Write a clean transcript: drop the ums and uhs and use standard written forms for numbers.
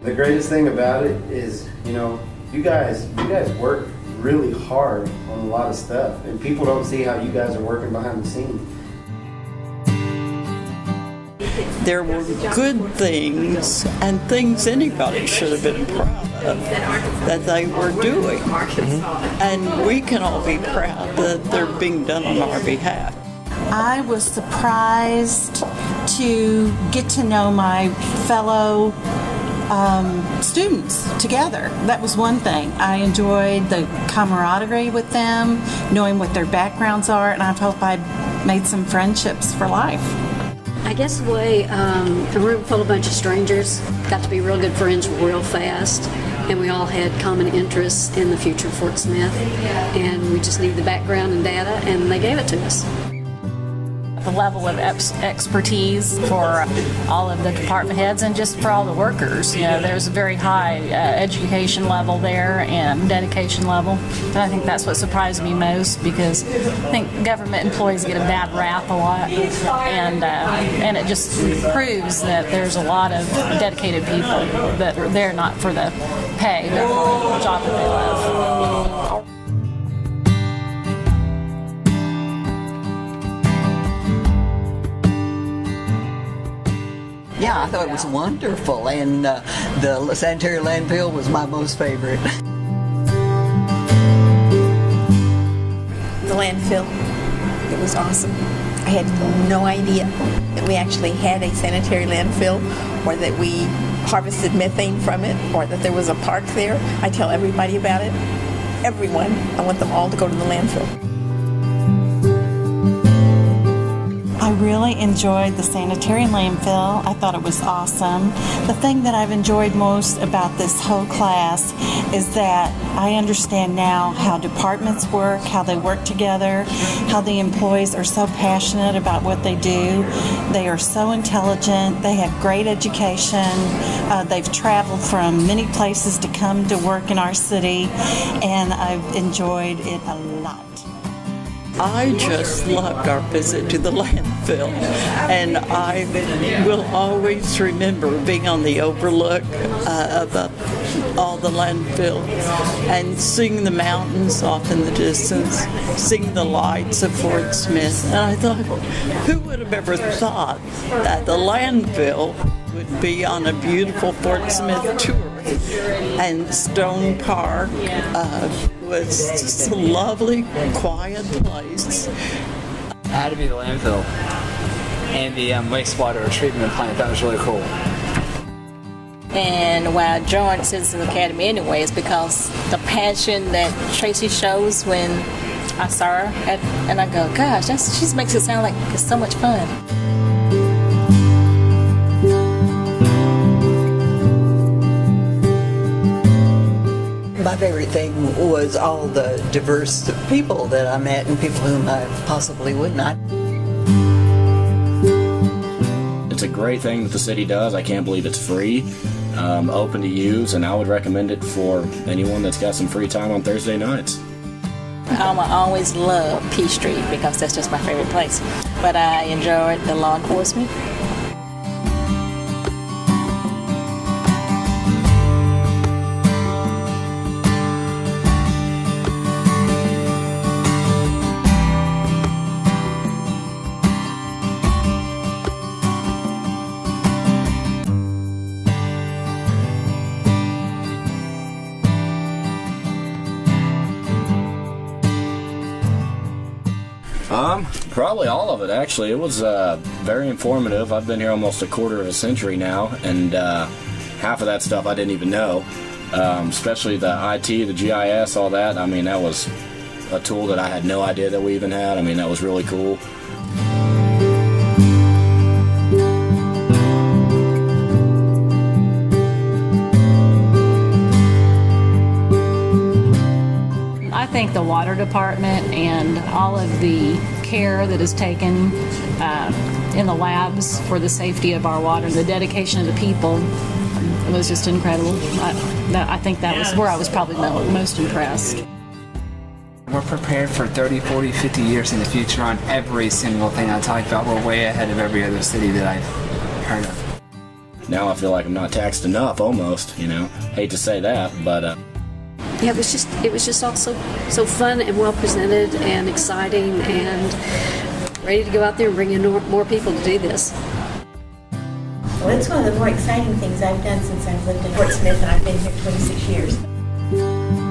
The greatest thing about it is, you guys work really hard on a lot of stuff, and people don't see how you guys are working behind the scenes. There were good things and things anybody should have been proud of that they were doing. And we can all be proud that they're being done on our behalf. I was surprised to get to know my fellow students together. That was one thing. I enjoyed the camaraderie with them, knowing what their backgrounds are, and I hope I made some friendships for life. I guess the way a room full of a bunch of strangers got to be real good friends real fast, and we all had common interests in the future of Fort Smith, and we just needed the background and data, and they gave it to us. The level of expertise for all of the department heads and just for all the workers. There's a very high education level there and dedication level. And I think that's what surprised me most, because I think government employees get a bad rap a lot, and it just proves that there's a lot of dedicated people that are there not for the pay, but for the job that they love. Yeah, I thought it was wonderful, and the sanitary landfill was my most favorite. The landfill, it was awesome. I had no idea that we actually had a sanitary landfill, or that we harvested methane from it, or that there was a park there. I tell everybody about it. Everyone. I want them all to go to the landfill. I really enjoyed the sanitary landfill. I thought it was awesome. The thing that I've enjoyed most about this whole class is that I understand now how departments work, how they work together, how the employees are so passionate about what they do. They are so intelligent. They have great education. They've traveled from many places to come to work in our city, and I've enjoyed it a lot. I just loved our visit to the landfill, and I will always remember being on the overlook of all the landfill and seeing the mountains off in the distance, seeing the lights of Fort Smith. And I thought, who would have ever thought that the landfill would be on a beautiful Fort Smith tour? And Stone Park was just a lovely, quiet place. It had to be the landfill and the wastewater treatment plant. That was really cool. And why I joined Citizens Academy anyway is because the passion that Tracy shows when I saw her, and I go, gosh, she just makes it sound like it's so much fun. My favorite thing was all the diverse people that I met and people whom I possibly would not. It's a great thing that the city does. I can't believe it's free, open to use, and I would recommend it for anyone that's got some free time on Thursday nights. I always love P Street because that's just my favorite place. But I enjoyed the law enforcement. Probably all of it, actually. It was very informative. I've been here almost a quarter of a century now, and half of that stuff I didn't even know, especially the IT, the GIS, all that. I mean, that was a tool that I had no idea that we even had. I mean, that was really cool. I think the water department and all of the care that is taken in the labs for the safety of our water, the dedication of the people, it was just incredible. I think that was where I was probably most impressed. We're prepared for 30, 40, 50 years in the future on every single thing I talked about. We're way ahead of every other city that I've heard of. now I feel like I'm not taxed enough, almost. Hate to say that, but Yeah, it was just all so fun and well presented and exciting and ready to go out there and bring in more people to do this. Well, it's one of the more exciting things I've done since I've lived in Fort Smith, and I've been here 26 years.